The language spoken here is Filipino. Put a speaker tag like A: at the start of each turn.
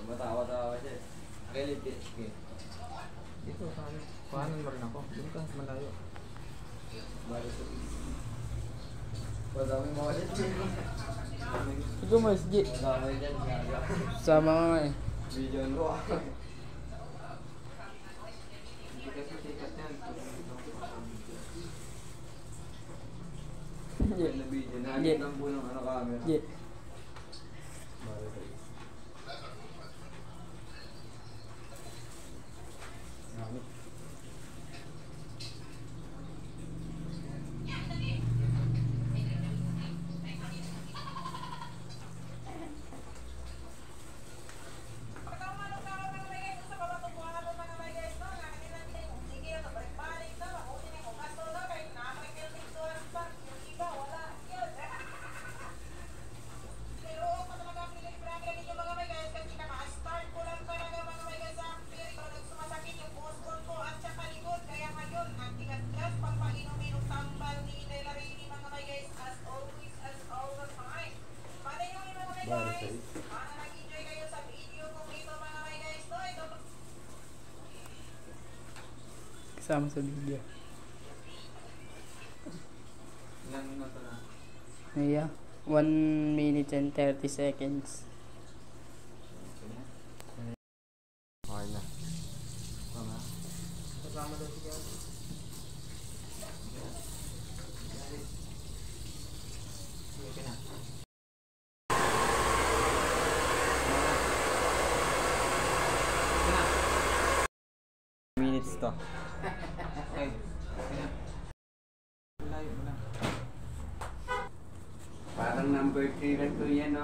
A: Matawa-tawa siya. Relate.
B: Dito, kanan mo rin ako. Doon ka, malayo.
A: Bali sa pizza. Madami mga ulit.
B: Ikaw mo, SG.
A: Madami dyan.
B: Sama ka nga eh.
A: Video mo.
C: Hindi kasi sikat yan.
A: Na video. Nagit lang po ng camera. Bali sa pizza.
B: Kasama sa video.
C: Ilang minuto na?
B: Yeah, 1 minute and 30 seconds.
A: Okay na.
C: Tama.
B: Kasama daw siya.
C: Okay na.
A: Minutes to.
C: Okay. Okay na. Layo mo na.
A: Parang number 3 na to yan, no?